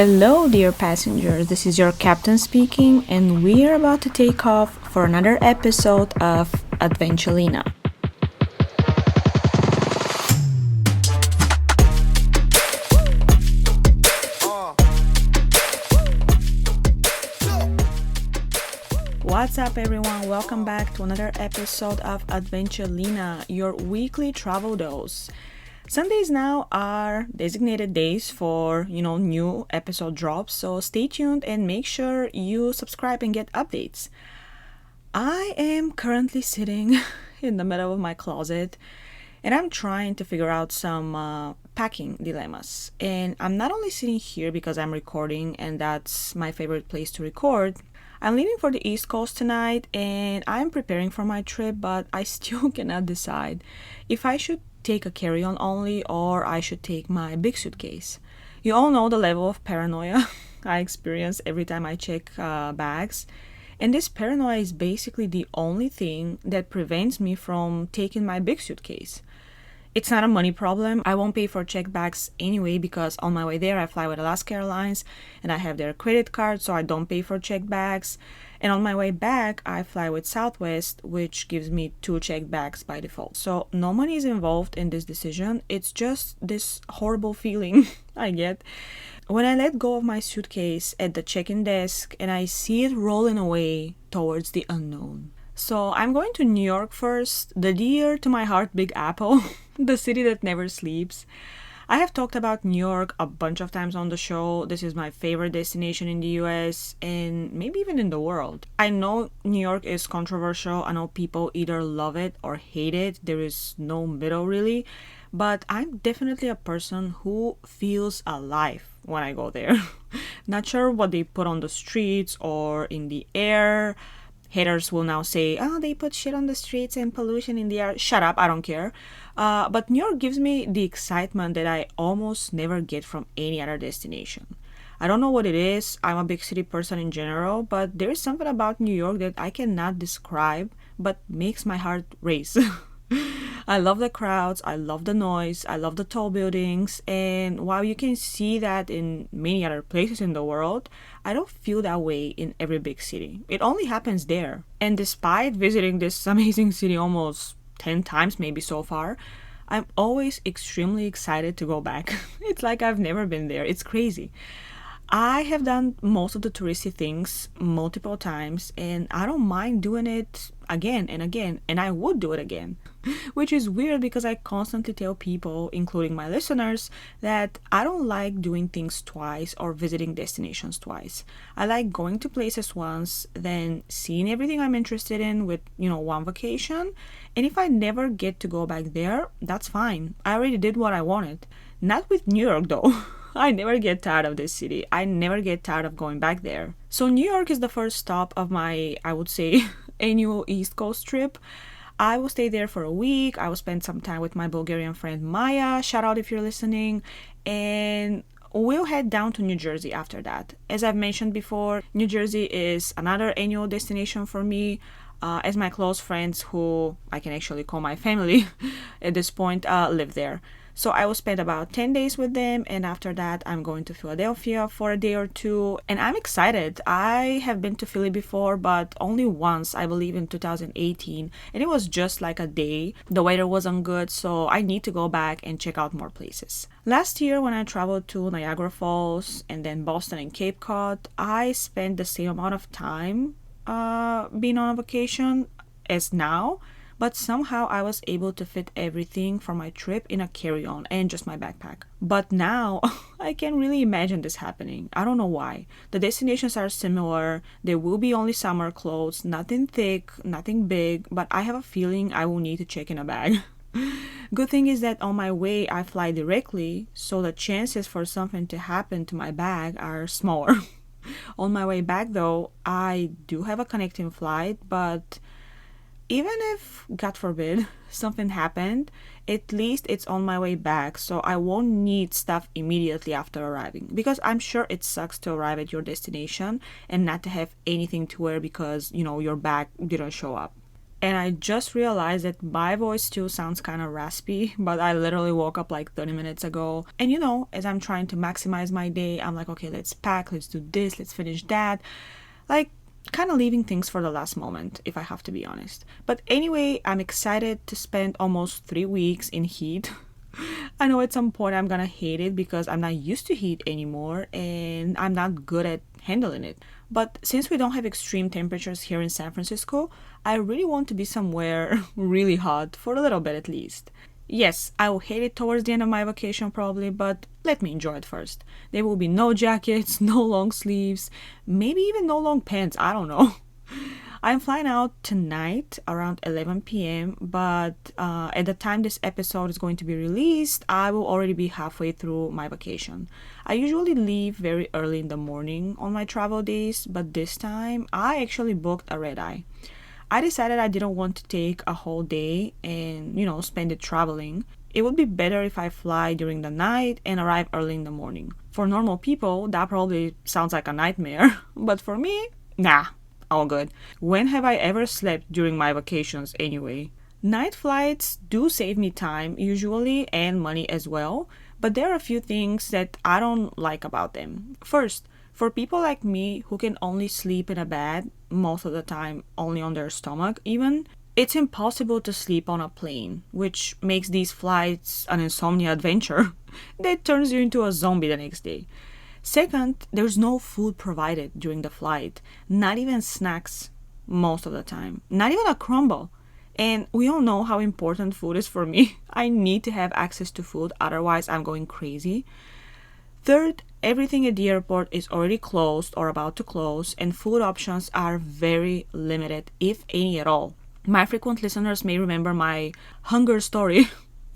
Hello, dear passengers. This is your captain speaking, and we are about to take off for another episode of Adventulina. What's up, everyone? Welcome back to another episode of Adventulina, your weekly travel dose. Sundays now are designated days for, new episode drops, so stay tuned and make sure you subscribe and get updates. I am currently sitting in the middle of my closet and I'm trying to figure out some packing dilemmas. And I'm not only sitting here because I'm recording and that's my favorite place to record. I'm leaving for the East Coast tonight and I'm preparing for my trip, but I still cannot decide if I should take a carry-on only or I should take my big suitcase. You all know the level of paranoia I experience every time I check bags. And this paranoia is basically the only thing that prevents me from taking my big suitcase. It's not a money problem. I won't pay for checked bags anyway because on my way there I fly with Alaska Airlines and I have their credit card, so I don't pay for checked bags. And on my way back I fly with Southwest, which gives me 2 checked bags by default. So no money is involved in this decision. It's just this horrible feeling I get when I let go of my suitcase at the check-in desk and I see it rolling away towards the unknown. So I'm going to New York first, the dear to my heart Big Apple, the city that never sleeps. I have talked about New York a bunch of times on the show. This is my favorite destination in the US and maybe even in the world. I know New York is controversial. I know people either love it or hate it. There is no middle really. But I'm definitely a person who feels alive when I go there. Not sure what they put on the streets or in the air. Haters will now say, oh, they put shit on the streets and pollution in the air. Shut up, I don't care. But New York gives me the excitement that I almost never get from any other destination. I don't know what it is. I'm a big city person in general, but there is something about New York that I cannot describe, but makes my heart race. I love the crowds, I love the noise, I love the tall buildings, and while you can see that in many other places in the world, I don't feel that way in every big city. It only happens there. And despite visiting this amazing city almost 10 times maybe so far, I'm always extremely excited to go back. It's like I've never been there. It's crazy. I have done most of the touristy things multiple times and I don't mind doing it again and again, and I would do it again. Which is weird because I constantly tell people, including my listeners, that I don't like doing things twice or visiting destinations twice. I like going to places once, then seeing everything I'm interested in with, one vacation, and if I never get to go back there, that's fine. I already did what I wanted. Not with New York though. I never get tired of this city. I never get tired of going back there. So New York is the first stop of my, I would say, annual East Coast trip. I will stay there for a week. I will spend some time with my Bulgarian friend Maya. Shout out if you're listening. And we'll head down to New Jersey after that. As I've mentioned before, New Jersey is another annual destination for me. As my close friends, who I can actually call my family at this point, live there. So I will spend about 10 days with them, and after that I'm going to Philadelphia for a day or two, and I'm excited. I have been to Philly before, but only once, I believe in 2018, and it was just like a day. The weather wasn't good, so I need to go back and check out more places. Last year when I traveled to Niagara Falls and then Boston and Cape Cod, I spent the same amount of time being on a vacation as now, but somehow I was able to fit everything for my trip in a carry-on and just my backpack. But now, I can't really imagine this happening. I don't know why. The destinations are similar, there will be only summer clothes, nothing thick, nothing big, but I have a feeling I will need to check in a bag. Good thing is that on my way I fly directly, so the chances for something to happen to my bag are smaller. On my way back though, I do have a connecting flight, but even if, God forbid, something happened, at least it's on my way back, so I won't need stuff immediately after arriving. Because I'm sure it sucks to arrive at your destination and not to have anything to wear because, your bag didn't show up. And I just realized that my voice still sounds kind of raspy, but I literally woke up like 30 minutes ago. And as I'm trying to maximize my day, I'm like, okay, let's pack, let's do this, let's finish that. Like, kind of leaving things for the last moment, if I have to be honest. But anyway, I'm excited to spend almost 3 weeks in heat. I know at some point I'm gonna hate it because I'm not used to heat anymore and I'm not good at handling it. But since we don't have extreme temperatures here in San Francisco, I really want to be somewhere really hot for a little bit at least. Yes, I will hate it towards the end of my vacation probably, but let me enjoy it first. There will be no jackets, no long sleeves, maybe even no long pants, I don't know. I'm flying out tonight around 11 p.m., but at the time this episode is going to be released, I will already be halfway through my vacation. I usually leave very early in the morning on my travel days, but this time I actually booked a red eye. I decided I didn't want to take a whole day and, spend it traveling. It would be better if I fly during the night and arrive early in the morning. For normal people, that probably sounds like a nightmare, but for me, nah. All good. When have I ever slept during my vacations anyway? Night flights do save me time usually and money as well, but there are a few things that I don't like about them. First, for people like me who can only sleep in a bed, most of the time only on their stomach even, it's impossible to sleep on a plane, which makes these flights an insomnia adventure that turns you into a zombie the next day. Second, there's no food provided during the flight, not even snacks most of the time, not even a crumble. And we all know how important food is for me. I need to have access to food, otherwise I'm going crazy. Third, everything at the airport is already closed or about to close, and food options are very limited, if any at all. My frequent listeners may remember my hunger story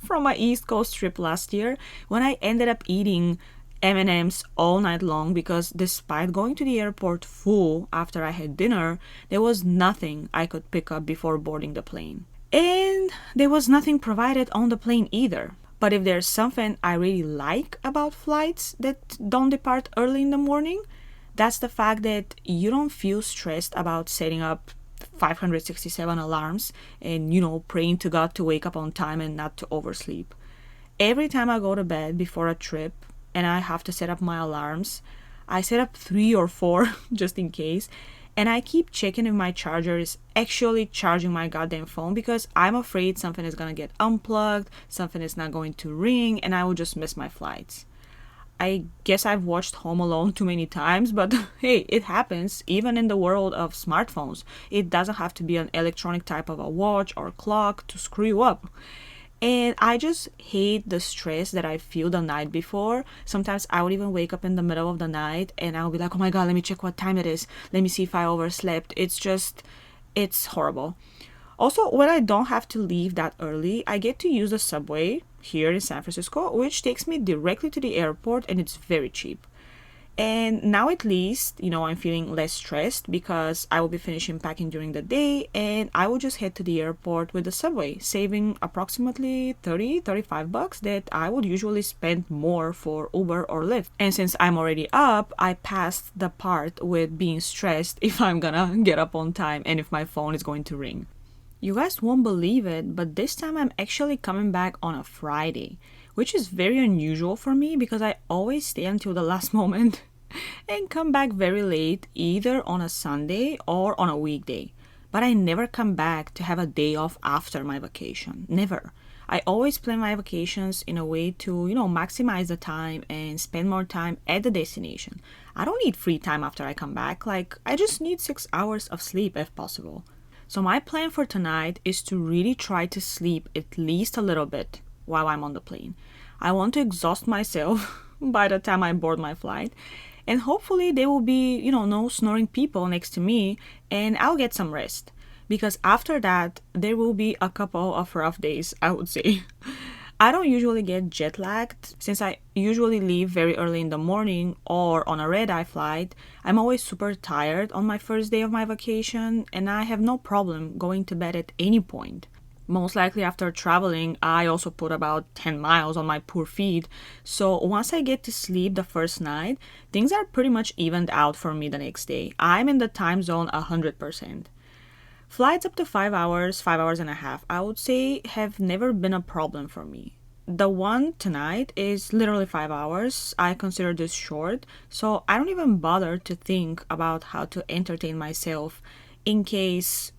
from my East Coast trip last year when I ended up eating M&Ms all night long because despite going to the airport full after I had dinner, there was nothing I could pick up before boarding the plane. And there was nothing provided on the plane either. But if there's something I really like about flights that don't depart early in the morning, that's the fact that you don't feel stressed about setting up 567 alarms and, praying to God to wake up on time and not to oversleep. Every time I go to bed before a trip, and I have to set up my alarms, I set up 3 or 4 just in case, and I keep checking if my charger is actually charging my goddamn phone because I'm afraid something is gonna get unplugged, something is not going to ring, and I will just miss my flights. I guess I've watched Home Alone too many times, but hey, it happens even in the world of smartphones. It doesn't have to be an electronic type of a watch or clock to screw you up. And I just hate the stress that I feel the night before. Sometimes I would even wake up in the middle of the night and I'll be like, oh my God, let me check what time it is. Let me see if I overslept. It's horrible. Also, when I don't have to leave that early, I get to use the subway here in San Francisco, which takes me directly to the airport and it's very cheap. And now at least, I'm feeling less stressed because I will be finishing packing during the day and I will just head to the airport with the subway, saving approximately $35 that I would usually spend more for Uber or Lyft. And since I'm already up, I passed the part with being stressed if I'm gonna get up on time and if my phone is going to ring. You guys won't believe it, but this time I'm actually coming back on a Friday, which is very unusual for me because I always stay until the last moment and come back very late either on a Sunday or on a weekday. But I never come back to have a day off after my vacation. Never. I always plan my vacations in a way to, maximize the time and spend more time at the destination. I don't need free time after I come back. I just need 6 hours of sleep if possible. So my plan for tonight is to really try to sleep at least a little bit while I'm on the plane. I want to exhaust myself by the time I board my flight, and hopefully there will be, no snoring people next to me and I'll get some rest, because after that there will be a couple of rough days, I would say. I don't usually get jet lagged since I usually leave very early in the morning or on a red-eye flight. I'm always super tired on my first day of my vacation and I have no problem going to bed at any point. Most likely after traveling, I also put about 10 miles on my poor feet. So once I get to sleep the first night, things are pretty much evened out for me the next day. I'm in the time zone 100%. Flights up to 5 hours, 5 hours and a half, I would say have never been a problem for me. The one tonight is literally 5 hours. I consider this short, so I don't even bother to think about how to entertain myself in case,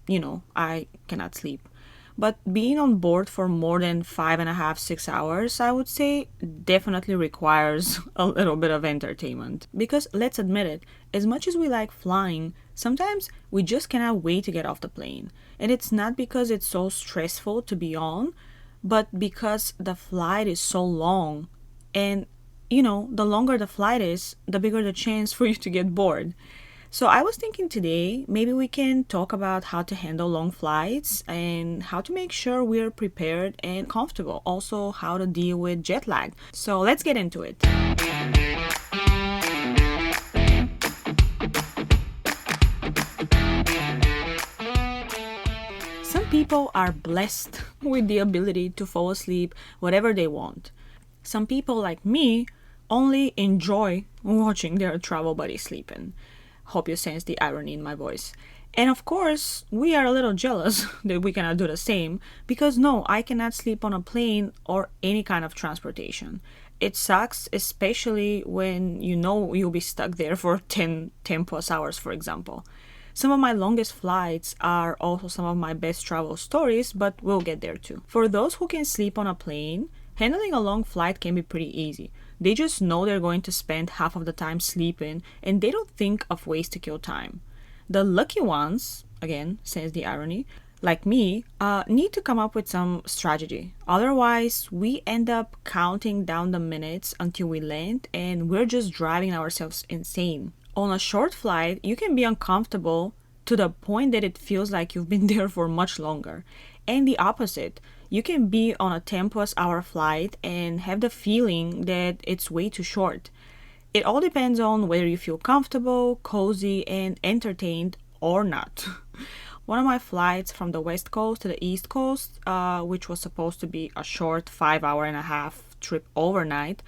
I cannot sleep. But being on board for more than 5.5, 6 hours, I would say, definitely requires a little bit of entertainment. Because let's admit it, as much as we like flying, sometimes we just cannot wait to get off the plane. And it's not because it's so stressful to be on, but because the flight is so long. And, the longer the flight is, the bigger the chance for you to get bored. So I was thinking today, maybe we can talk about how to handle long flights and how to make sure we're prepared and comfortable. Also, how to deal with jet lag. So let's get into it. Some people are blessed with the ability to fall asleep whatever they want. Some people, like me, only enjoy watching their travel buddy sleeping. Hope you sense the irony in my voice. And of course, we are a little jealous that we cannot do the same because no, I cannot sleep on a plane or any kind of transportation. It sucks, especially when you know you'll be stuck there for 10 plus hours, for example. Some of my longest flights are also some of my best travel stories, but we'll get there too. For those who can sleep on a plane, handling a long flight can be pretty easy. They just know they're going to spend half of the time sleeping and they don't think of ways to kill time. The lucky ones, again, sense the irony, like me, need to come up with some strategy. Otherwise, we end up counting down the minutes until we land and we're just driving ourselves insane. On a short flight, you can be uncomfortable to the point that it feels like you've been there for much longer. And the opposite, you can be on a 10 plus hour flight and have the feeling that it's way too short. It all depends on whether you feel comfortable, cozy, and entertained or not. One of my flights from the West Coast to the East Coast, which was supposed to be a short 5 hour and a half trip overnight,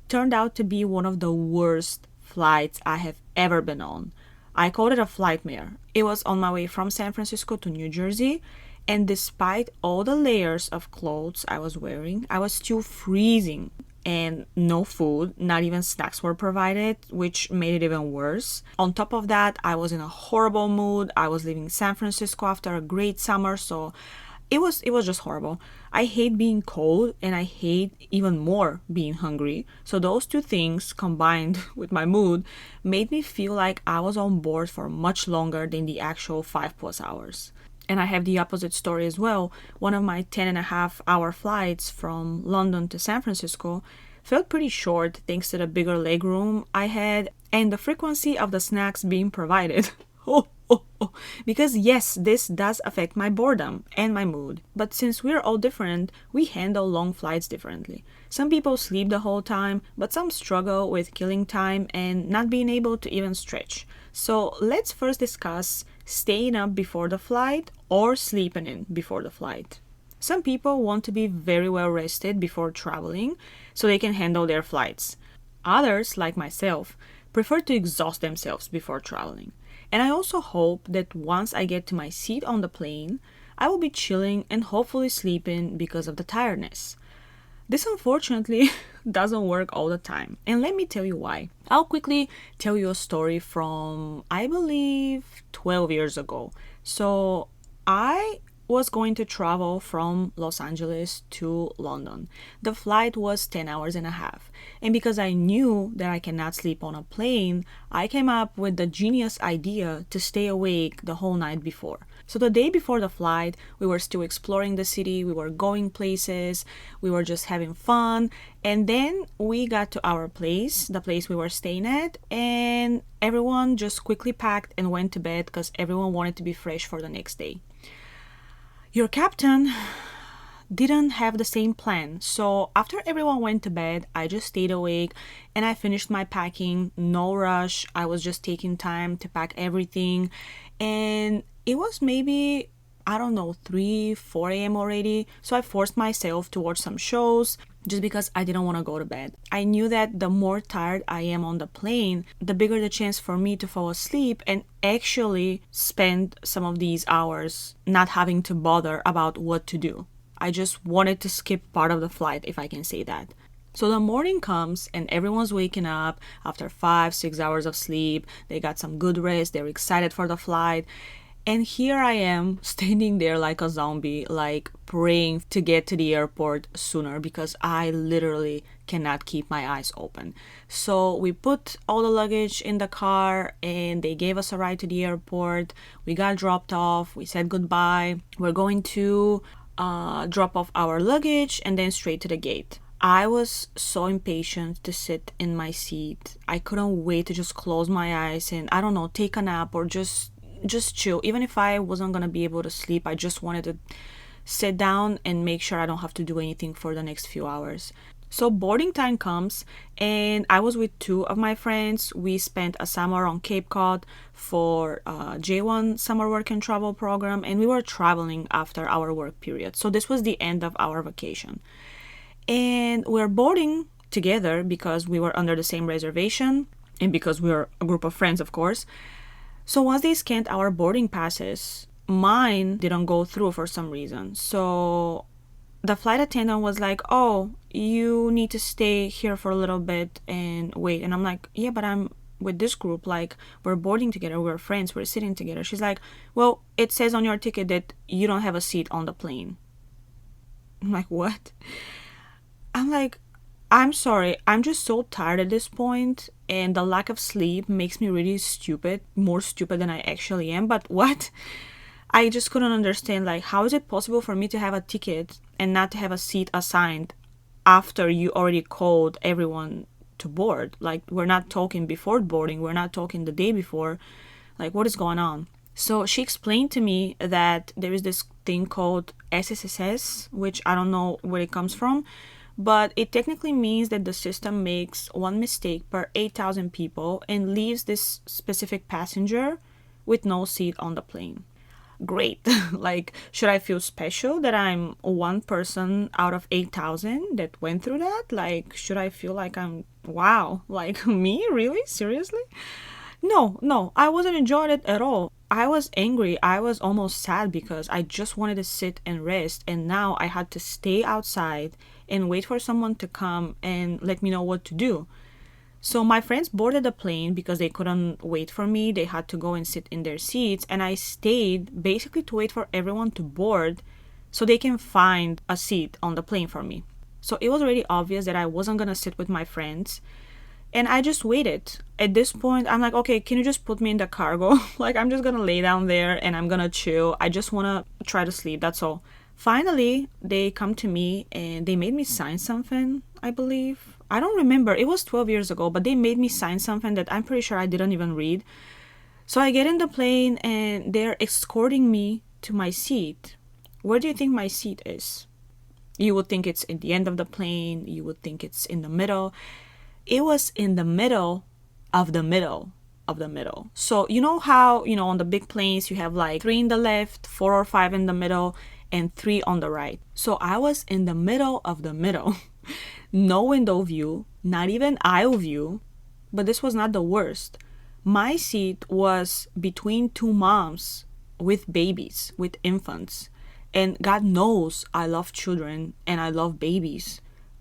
turned out to be one of the worst flights I have ever been on. I called it a flightmare. It was on my way from San Francisco to New Jersey, and despite all the layers of clothes I was wearing, I was still freezing and no food, not even snacks were provided, which made it even worse. On top of that, I was in a horrible mood. I was leaving San Francisco after a great summer, so it was just horrible. I hate being cold and I hate even more being hungry. So those two things combined with my mood made me feel like I was on board for much longer than the actual 5 plus hours. And I have the opposite story as well. One of my 10.5 hour flights from London to San Francisco felt pretty short thanks to the bigger legroom I had and the frequency of the snacks being provided. Because yes, this does affect my boredom and my mood. But since we're all different, we handle long flights differently. Some people sleep the whole time, but some struggle with killing time and not being able to even stretch. So let's first discuss staying up before the flight or sleeping in before the flight. Some people want to be very well rested before traveling so they can handle their flights. Others, like myself, prefer to exhaust themselves before traveling. And I also hope that once I get to my seat on the plane, I will be chilling and hopefully sleeping because of the tiredness. This unfortunately doesn't work all the time, and let me tell you why. I'll quickly tell you a story from, I believe, 12 years ago. So I was going to travel from Los Angeles to London. The flight was 10 hours and a half. And because I knew that I cannot sleep on a plane, I came up with the genius idea to stay awake the whole night before. So the day before the flight, we were still exploring the city, we were going places, we were just having fun. And then we got to our place, the place we were staying at, and everyone just quickly packed and went to bed because everyone wanted to be fresh for the next day. Your captain didn't have the same plan. So after everyone went to bed, I just stayed awake and I finished my packing. No rush. I was just taking time to pack everything. And it was maybe, I don't know, 3, 4 a.m. already. So I forced myself to watch some shows. just because I didn't want to go to bed. I knew that the more tired I am on the plane, the bigger the chance for me to fall asleep and actually spend some of these hours not having to bother about what to do. I just wanted to skip part of the flight, if I can say that. So the morning comes and everyone's waking up after 5-6 hours of sleep. They got some good rest. They're excited for the flight. And here I am standing there like a zombie, like praying to get to the airport sooner because I literally cannot keep my eyes open. So we put all the luggage in the car and they gave us a ride to the airport. We got dropped off. We said goodbye. We're going to drop off our luggage and then straight to the gate. I was so impatient to sit in my seat. I couldn't wait to just close my eyes and, I don't know, take a nap or just chill. Even if I wasn't gonna be able to sleep, I just wanted to sit down and make sure I don't have to do anything for the next few hours. So boarding time comes and I was with 2 of my friends. We spent a summer on Cape Cod for J1 summer work and travel program, and we were traveling after our work period. So this was the end of our vacation. And we're boarding together because we were under the same reservation and because we were a group of friends, of course. So once they scanned our boarding passes, mine didn't go through for some reason. So the flight attendant was like, oh, you need to stay here for a little bit and wait. And I'm like, yeah, but I'm with this group. Like, we're boarding together. We're friends. We're sitting together. She's like, well, it says on your ticket that you don't have a seat on the plane. I'm like, what? I'm like, I'm sorry, I'm just so tired at this point, and the lack of sleep makes me really stupid, more stupid than I actually am. But what? I just couldn't understand, like, how is it possible for me to have a ticket and not to have a seat assigned after you already called everyone to board? Like, we're not talking before boarding, we're not talking the day before. Like, what is going on? So she explained to me that there is this thing called SSSS, which I don't know where it comes from, but it technically means that the system makes one mistake per 8,000 people and leaves this specific passenger with no seat on the plane. Great. Like, should I feel special that I'm one person out of 8,000 that went through that? Like, should I feel like I'm, wow, like me? Really? Seriously? No, I wasn't enjoying it at all. I was angry. I was almost sad because I just wanted to sit and rest, and now I had to stay outside and wait for someone to come and let me know what to do. So my friends boarded the plane because they couldn't wait for me. They had to go and sit in their seats, and I stayed basically to wait for everyone to board so they can find a seat on the plane for me. So it was already obvious that I wasn't gonna sit with my friends, and I just waited. At this point, I'm like, okay, can you just put me in the cargo? Like, I'm just gonna lay down there and I'm gonna chill. I just wanna try to sleep, that's all. Finally, they come to me and they made me sign something, I believe. I don't remember. It was 12 years ago, but they made me sign something that I'm pretty sure I didn't even read. So I get in the plane and they're escorting me to my seat. Where do you think my seat is? You would think it's at the end of the plane. You would think it's in the middle. It was in the middle of the middle of the middle. So you know how, on the big planes, you have like 3 in the left, 4 or 5 in the middle, and 3 on the right. So I was in the middle of the middle. No window view, not even aisle view. But this was not the worst. My seat was between 2 moms with babies, with infants. And God knows I love children and I love babies.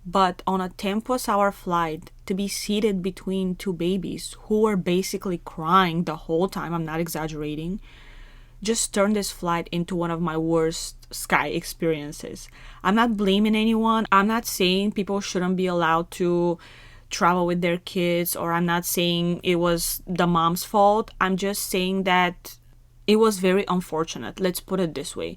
But on a 10+ hour flight, to be seated between 2 babies who were basically crying the whole time, I'm not exaggerating, just turned this flight into one of my worst sky experiences. I'm not blaming anyone. I'm not saying people shouldn't be allowed to travel with their kids, or I'm not saying it was the mom's fault. I'm just saying that it was very unfortunate. Let's put it this way.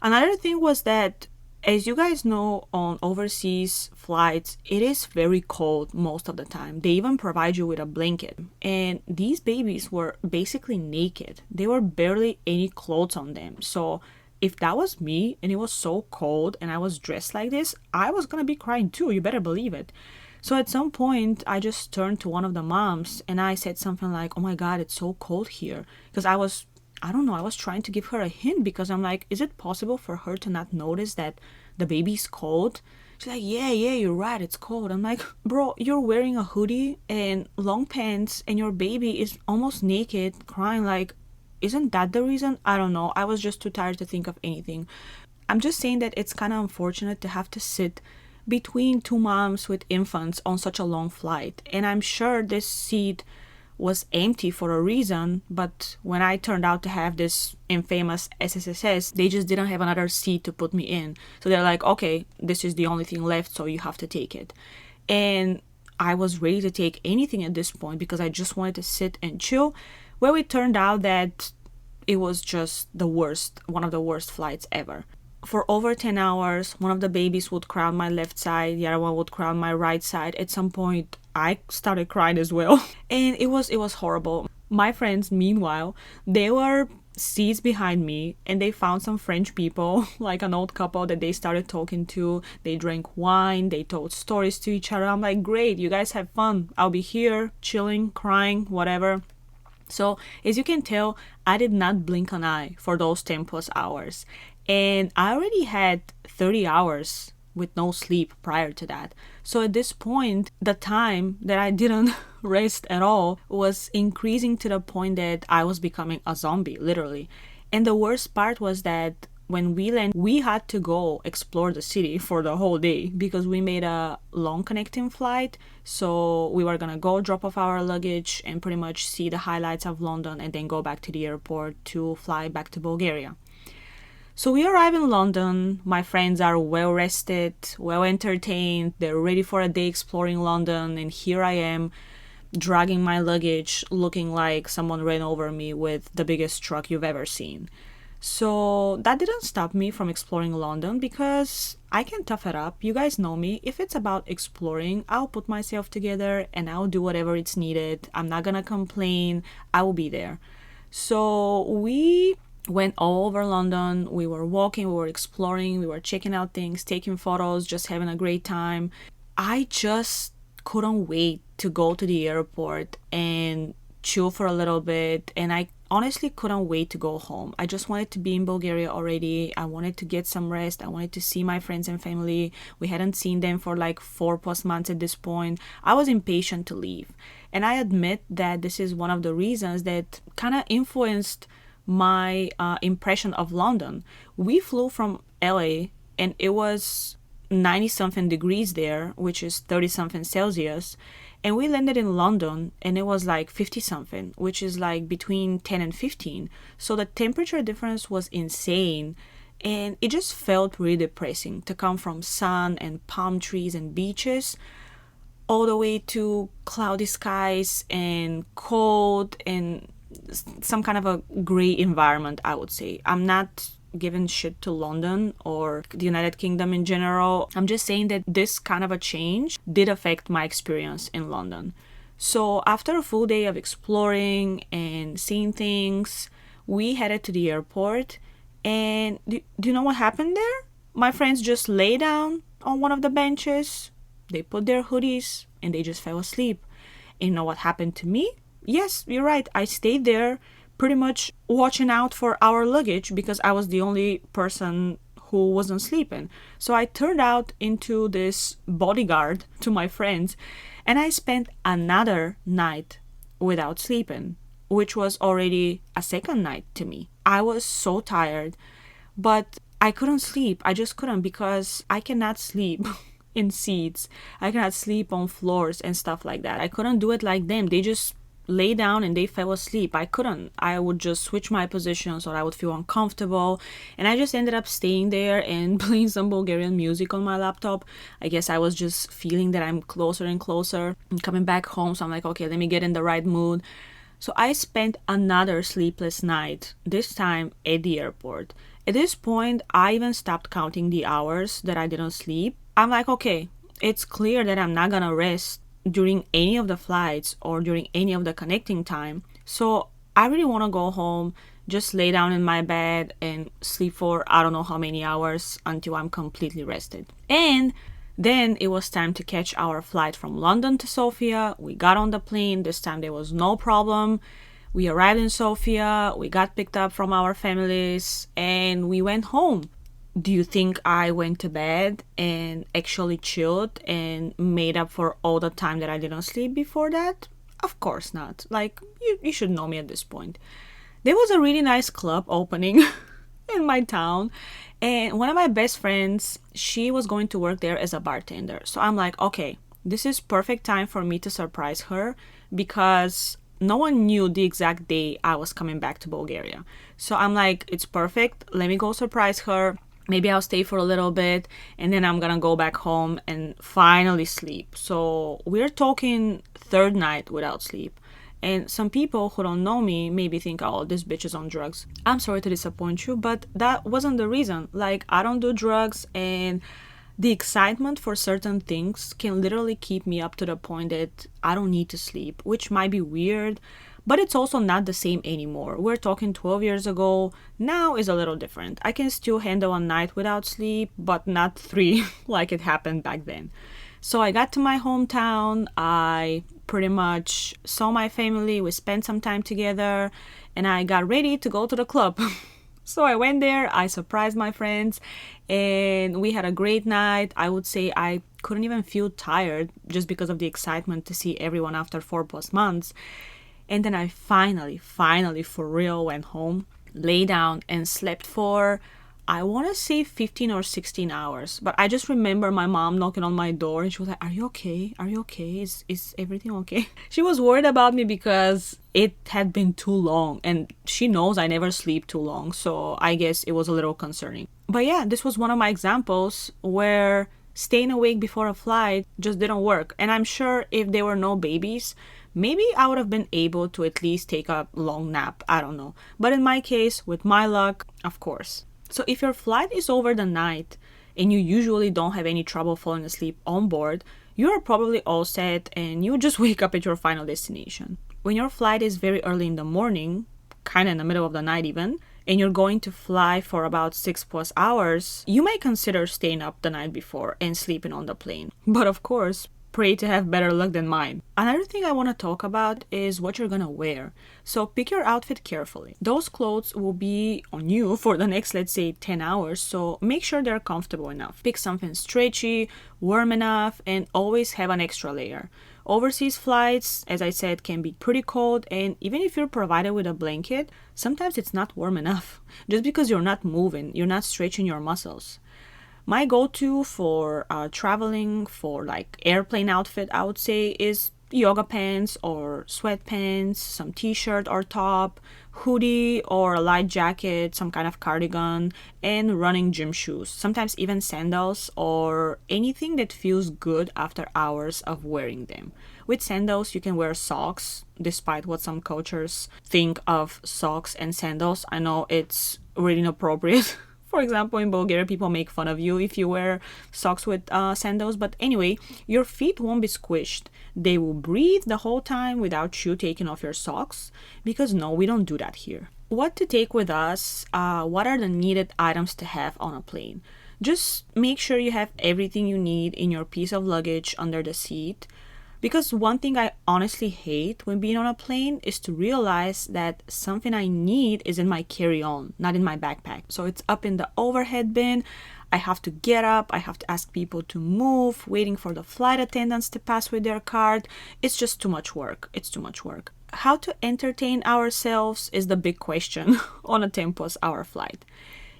Another thing was that, as you guys know, on overseas flights, it is very cold most of the time. They even provide you with a blanket. And these babies were basically naked. There were barely any clothes on them. So if that was me and it was so cold and I was dressed like this, I was gonna be crying too. You better believe it. So at some point, I just turned to one of the moms and I said something like, oh my God, it's so cold here. Because I was trying to give her a hint because I'm like, is it possible for her to not notice that the baby's cold? She's like, yeah, you're right, it's cold. I'm like, bro, you're wearing a hoodie and long pants and your baby is almost naked crying. Like, isn't that the reason? I don't know. I was just too tired to think of anything. I'm just saying that it's kind of unfortunate to have to sit between two moms with infants on such a long flight. And I'm sure this seat was empty for a reason, but when I turned out to have this infamous SSSS, they just didn't have another seat to put me in. So they're like, okay, this is the only thing left, so you have to take it. And I was ready to take anything at this point because I just wanted to sit and chill. Well, it turned out that it was just the worst, one of the worst flights ever. For over 10 hours, one of the babies would cry on my left side, the other one would cry on my right side. At some point, I started crying as well. And it was horrible. My friends, meanwhile, they were seats behind me and they found some French people, like an old couple that they started talking to. They drank wine, they told stories to each other. I'm like, great, you guys have fun. I'll be here, chilling, crying, whatever. So, as you can tell, I did not blink an eye for those 10 plus hours. And I already had 30 hours with no sleep prior to that. So at this point, the time that I didn't rest at all was increasing to the point that I was becoming a zombie, literally. And the worst part was that when we landed, we had to go explore the city for the whole day because we made a long connecting flight. So we were gonna go drop off our luggage and pretty much see the highlights of London and then go back to the airport to fly back to Bulgaria. So we arrive in London. My friends are well rested, well entertained. They're ready for a day exploring London. And here I am dragging my luggage, looking like someone ran over me with the biggest truck you've ever seen. So that didn't stop me from exploring London because I can tough it up. You guys know me. If it's about exploring, I'll put myself together and I'll do whatever it's needed. I'm not gonna complain. I will be there. So we went all over London. We were walking, we were exploring, we were checking out things, taking photos, just having a great time. I just couldn't wait to go to the airport and chill for a little bit, and I honestly couldn't wait to go home. I just wanted to be in Bulgaria already. I wanted to get some rest. I wanted to see my friends and family. We hadn't seen them for like 4+ months at this point. I was impatient to leave, and I admit that this is one of the reasons that kind of influenced my impression of London. We flew from LA and it was 90 something degrees there, which is 30 something Celsius, and we landed in London and it was like 50 something, which is like between 10 and 15. So the temperature difference was insane, and it just felt really depressing to come from sun and palm trees and beaches all the way to cloudy skies and cold and some kind of a gray environment, I would say. I'm not giving shit to London or the United Kingdom in general. I'm just saying that this kind of a change did affect my experience in London. So after a full day of exploring and seeing things, we headed to the airport. And do you know what happened there? My friends just lay down on one of the benches. They put their hoodies and they just fell asleep. And you know what happened to me? Yes, you're right. I stayed there pretty much watching out for our luggage because I was the only person who wasn't sleeping. So I turned out into this bodyguard to my friends, and I spent another night without sleeping, which was already a second night to me. I was so tired, but I couldn't sleep. I just couldn't because I cannot sleep in seats. I cannot sleep on floors and stuff like that. I couldn't do it like them. They just lay down and they fell asleep. I couldn't. I would just switch my positions or I would feel uncomfortable, and I just ended up staying there and playing some Bulgarian music on my laptop. I guess I was just feeling that I'm closer and closer and coming back home, so I'm like, okay, let me get in the right mood. So I spent another sleepless night, this time at the airport. At this point, I even stopped counting the hours that I didn't sleep. I'm like, okay, it's clear that I'm not gonna rest during any of the flights or during any of the connecting time. So I really want to go home, just lay down in my bed and sleep for I don't know how many hours until I'm completely rested. And then it was time to catch our flight from London to Sofia. We got on the plane. This time there was no problem. We arrived in Sofia. We got picked up from our families and we went home. Do you think I went to bed and actually chilled and made up for all the time that I didn't sleep before that? Of course not. Like, you should know me at this point. There was a really nice club opening in my town, and one of my best friends, she was going to work there as a bartender. So I'm like, okay, this is perfect time for me to surprise her because no one knew the exact day I was coming back to Bulgaria. So I'm like, it's perfect. Let me go surprise her. Maybe I'll stay for a little bit and then I'm gonna go back home and finally sleep. So we're talking third night without sleep. And some people who don't know me maybe think, oh, this bitch is on drugs. I'm sorry to disappoint you, but that wasn't the reason. Like, I don't do drugs, and the excitement for certain things can literally keep me up to the point that I don't need to sleep, which might be weird, but it's also not the same anymore. We're talking 12 years ago. Now is a little different. I can still handle a night without sleep, but not 3 like it happened back then. So I got to my hometown. I pretty much saw my family. We spent some time together, and I got ready to go to the club. So I went there, I surprised my friends, and we had a great night. I would say I couldn't even feel tired just because of the excitement to see everyone after 4+ months. And then I finally, for real, went home, lay down, and slept for, I want to say 15 or 16 hours. But I just remember my mom knocking on my door, and she was like, are you okay? Are you okay? Is everything okay? She was worried about me because it had been too long, and she knows I never sleep too long, so I guess it was a little concerning. But yeah, this was one of my examples where staying awake before a flight just didn't work. And I'm sure if there were no babies, maybe I would have been able to at least take a long nap. I don't know. But in my case, with my luck, of course. So if your flight is over the night and you usually don't have any trouble falling asleep on board, you are probably all set and you just wake up at your final destination. When your flight is very early in the morning, kind of in the middle of the night even, and you're going to fly for about 6+ hours, you may consider staying up the night before and sleeping on the plane. But of course, pray to have better luck than mine. Another thing I want to talk about is what you're gonna wear. So pick your outfit carefully. Those clothes will be on you for the next, let's say, 10 hours, so make sure they're comfortable enough. Pick something stretchy, warm enough, and always have an extra layer. Overseas flights, as I said, can be pretty cold, and even if you're provided with a blanket, sometimes it's not warm enough. Just because you're not moving, you're not stretching your muscles. My go-to for traveling for like airplane outfit, I would say, is yoga pants or sweatpants, some t-shirt or top, hoodie or a light jacket, some kind of cardigan, and running gym shoes, sometimes even sandals or anything that feels good after hours of wearing them. With sandals, you can wear socks, despite what some cultures think of socks and sandals. I know it's really inappropriate. For example, in Bulgaria, people make fun of you if you wear socks with sandals. But anyway, your feet won't be squished. They will breathe the whole time without you taking off your socks. Because no, we don't do that here. What to take with us? What are the needed items to have on a plane? Just make sure you have everything you need in your piece of luggage under the seat. Because one thing I honestly hate when being on a plane is to realize that something I need is in my carry-on, not in my backpack. So it's up in the overhead bin. I have to get up. I have to ask people to move, waiting for the flight attendants to pass with their card. It's just too much work. It's too much work. How to entertain ourselves is the big question on a 10+ hour flight.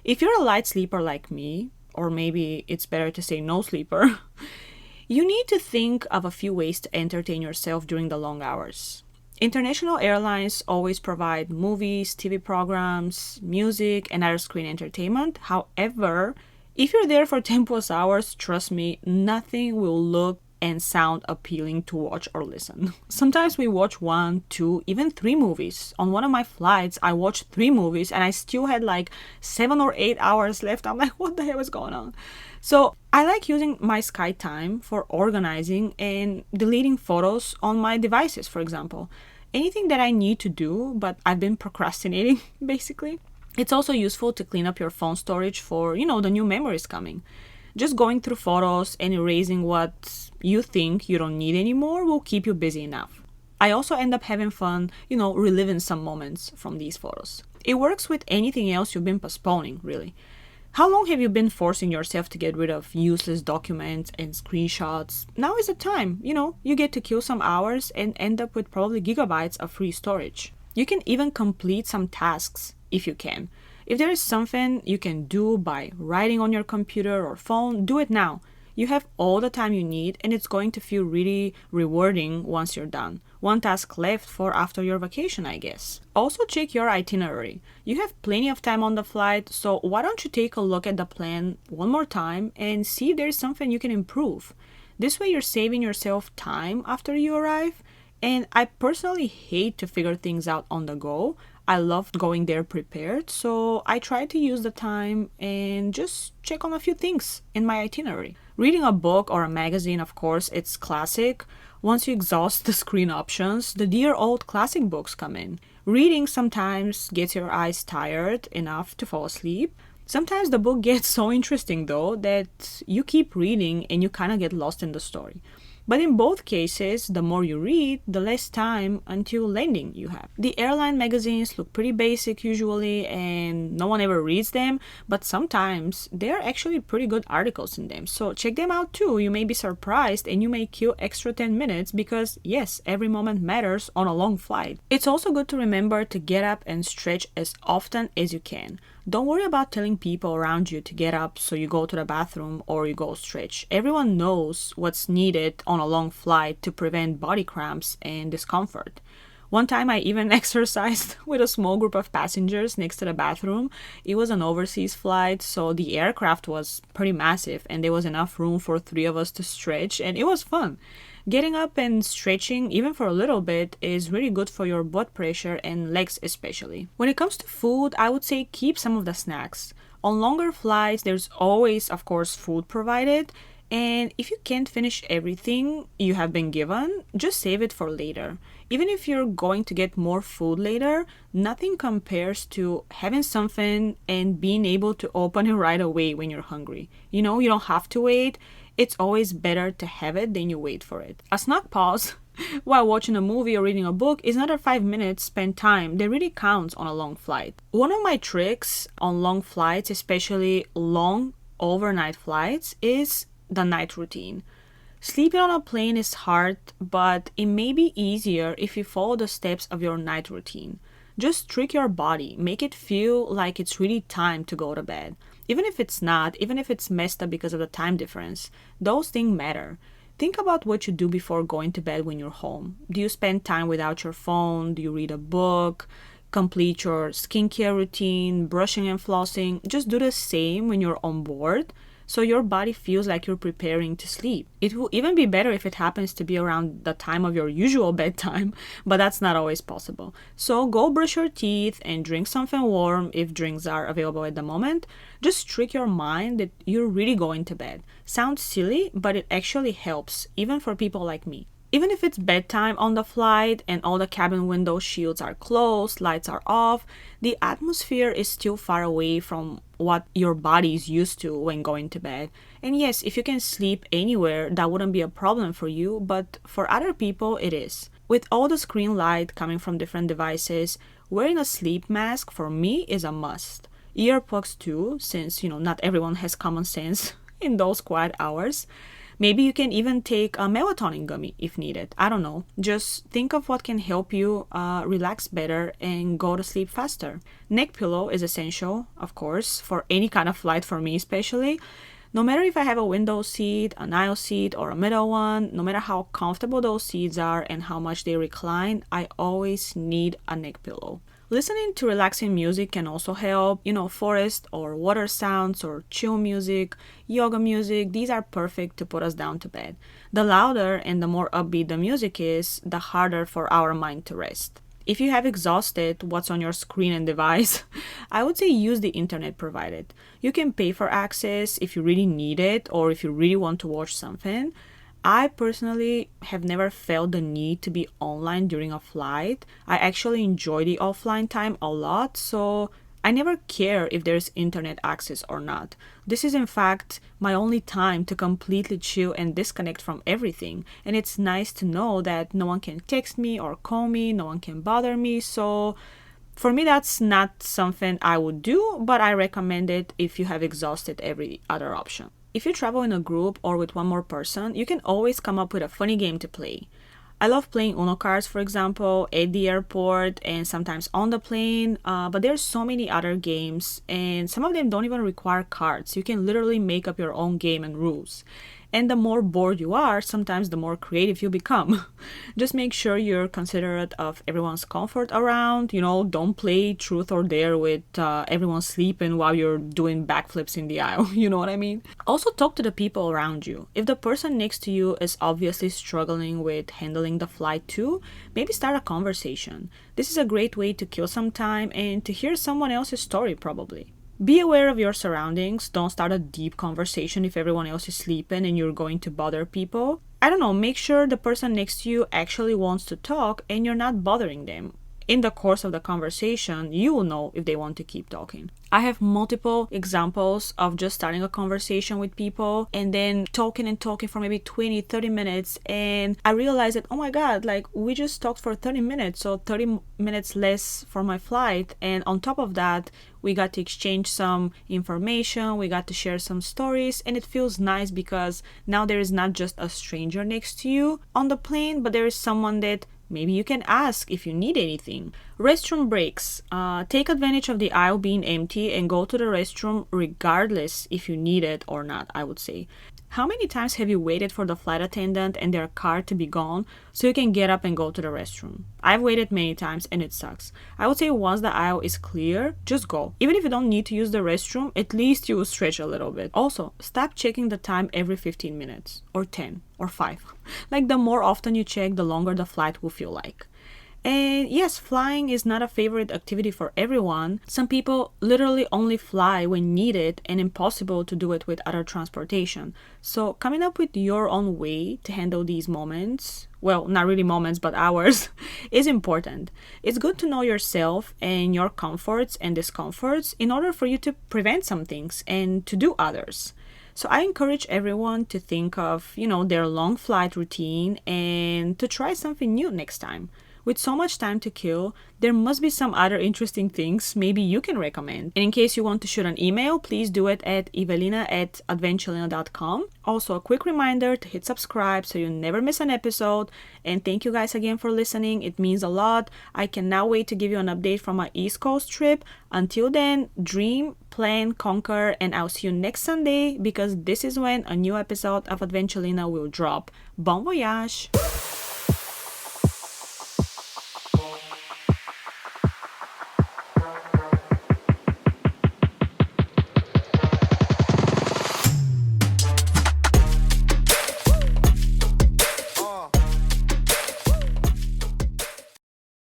If you're a light sleeper like me, or maybe it's better to say no sleeper, you need to think of a few ways to entertain yourself during the long hours. International airlines always provide movies, TV programs, music, and other screen entertainment. However, if you're there for 10+ hours, trust me, nothing will look and sound appealing to watch or listen. Sometimes we watch 1, 2, even 3 movies. On one of my flights, I watched 3 movies and I still had like 7 or 8 hours left. I'm like, what the hell is going on? So I like using my Sky Time for organizing and deleting photos on my devices, for example. Anything that I need to do, but I've been procrastinating, basically. It's also useful to clean up your phone storage for, the new memories coming. Just going through photos and erasing what you think you don't need anymore will keep you busy enough. I also end up having fun, reliving some moments from these photos. It works with anything else you've been postponing, really. How long have you been forcing yourself to get rid of useless documents and screenshots? Now is the time. You get to kill some hours and end up with probably gigabytes of free storage. You can even complete some tasks if you can. If there is something you can do by writing on your computer or phone, do it now. You have all the time you need, and it's going to feel really rewarding once you're done. One task left for after your vacation, I guess. Also, check your itinerary. You have plenty of time on the flight, so why don't you take a look at the plan one more time and see if there's something you can improve. This way you're saving yourself time after you arrive, and I personally hate to figure things out on the go. I love going there prepared, so I try to use the time and just check on a few things in my itinerary. Reading a book or a magazine, of course, it's classic. Once you exhaust the screen options, the dear old classic books come in. Reading sometimes gets your eyes tired enough to fall asleep. Sometimes the book gets so interesting though that you keep reading and you kind of get lost in the story. But in both cases, the more you read, the less time until landing you have. The airline magazines look pretty basic usually and no one ever reads them, but sometimes there are actually pretty good articles in them. So check them out too. You may be surprised and you may kill extra 10 minutes because yes, every moment matters on a long flight. It's also good to remember to get up and stretch as often as you can. Don't worry about telling people around you to get up so you go to the bathroom or you go stretch. Everyone knows what's needed on a long flight to prevent body cramps and discomfort. One time I even exercised with a small group of passengers next to the bathroom. It was an overseas flight, so the aircraft was pretty massive and there was enough room for 3 of us to stretch, and it was fun. Getting up and stretching, even for a little bit, is really good for your blood pressure and legs especially. When it comes to food, I would say keep some of the snacks. On longer flights, there's always, of course, food provided. And if you can't finish everything you have been given, just save it for later. Even if you're going to get more food later, nothing compares to having something and being able to open it right away when you're hungry. You don't have to wait. It's always better to have it than you wait for it. A snack pause while watching a movie or reading a book is another 5 minutes spent time that really counts on a long flight. One of my tricks on long flights, especially long overnight flights, is the night routine. Sleeping on a plane is hard, but it may be easier if you follow the steps of your night routine. Just trick your body, make it feel like it's really time to go to bed. Even if it's not, even if it's messed up because of the time difference, those things matter. Think about what you do before going to bed when you're home. Do you spend time without your phone? Do you read a book? Complete your skincare routine, brushing and flossing? Just do the same when you're on board, so your body feels like you're preparing to sleep. It will even be better if it happens to be around the time of your usual bedtime, but that's not always possible. So go brush your teeth and drink something warm if drinks are available at the moment. Just trick your mind that you're really going to bed. Sounds silly, but it actually helps, even for people like me. Even if it's bedtime on the flight and all the cabin window shields are closed, lights are off, the atmosphere is still far away from what your body is used to when going to bed. And yes, if you can sleep anywhere, that wouldn't be a problem for you, but for other people, it is. With all the screen light coming from different devices, wearing a sleep mask for me is a must. Earplugs too, since, not everyone has common sense in those quiet hours. Maybe you can even take a melatonin gummy if needed. I don't know. Just think of what can help you relax better and go to sleep faster. Neck pillow is essential, of course, for any kind of flight, for me especially. No matter if I have a window seat, an aisle seat, or a middle one, no matter how comfortable those seats are and how much they recline, I always need a neck pillow. Listening to relaxing music can also help, forest or water sounds or chill music, yoga music. These are perfect to put us down to bed. The louder and the more upbeat the music is, the harder for our mind to rest. If you have exhausted what's on your screen and device, I would say use the internet provided. You can pay for access if you really need it or if you really want to watch something. I personally have never felt the need to be online during a flight. I actually enjoy the offline time a lot, so I never care if there's internet access or not. This is in fact my only time to completely chill and disconnect from everything. And it's nice to know that no one can text me or call me, no one can bother me, so For me, that's not something I would do, but I recommend it if you have exhausted every other option. If you travel in a group or with one more person, you can always come up with a funny game to play. I love playing Uno cards, for example, at the airport and sometimes on the plane, but there's so many other games, and some of them don't even require cards. You can literally make up your own game and rules. And the more bored you are, sometimes the more creative you become. Just make sure you're considerate of everyone's comfort around. Don't play truth or dare with everyone sleeping while you're doing backflips in the aisle. You know what I mean? Also, talk to the people around you. If the person next to you is obviously struggling with handling the flight too, maybe start a conversation. This is a great way to kill some time and to hear someone else's story, probably. Be aware of your surroundings. Don't start a deep conversation if everyone else is sleeping and you're going to bother people. I don't know, make sure the person next to you actually wants to talk and you're not bothering them. In the course of the conversation, you will know if they want to keep talking. I have multiple examples of just starting a conversation with people and then talking and talking for maybe 20-30 minutes, and I realized that, oh my god, like we just talked for 30 minutes, so 30 minutes less for my flight, and on top of that we got to exchange some information, we got to share some stories, and it feels nice because now there is not just a stranger next to you on the plane, but there is someone that maybe you can ask if you need anything. Restroom breaks. Take advantage of the aisle being empty and go to the restroom regardless if you need it or not, I would say. How many times have you waited for the flight attendant and their car to be gone so you can get up and go to the restroom? I've waited many times and it sucks. I would say once the aisle is clear, just go. Even if you don't need to use the restroom, at least you will stretch a little bit. Also, stop checking the time every 15 minutes or 10 or 5. Like the more often you check, the longer the flight will feel like. And yes, flying is not a favorite activity for everyone. Some people literally only fly when needed and impossible to do it with other transportation. So coming up with your own way to handle these moments, well, not really moments, but hours, is important. It's good to know yourself and your comforts and discomforts in order for you to prevent some things and to do others. So I encourage everyone to think of, their long flight routine and to try something new next time. With so much time to kill, there must be some other interesting things maybe you can recommend. And in case you want to shoot an email, please do it at evelina@adventulina.com. Also, a quick reminder to hit subscribe so you never miss an episode. And thank you guys again for listening. It means a lot. I cannot wait to give you an update from my East Coast trip. Until then, dream, plan, conquer, and I'll see you next Sunday because this is when a new episode of Adventulina will drop. Bon voyage!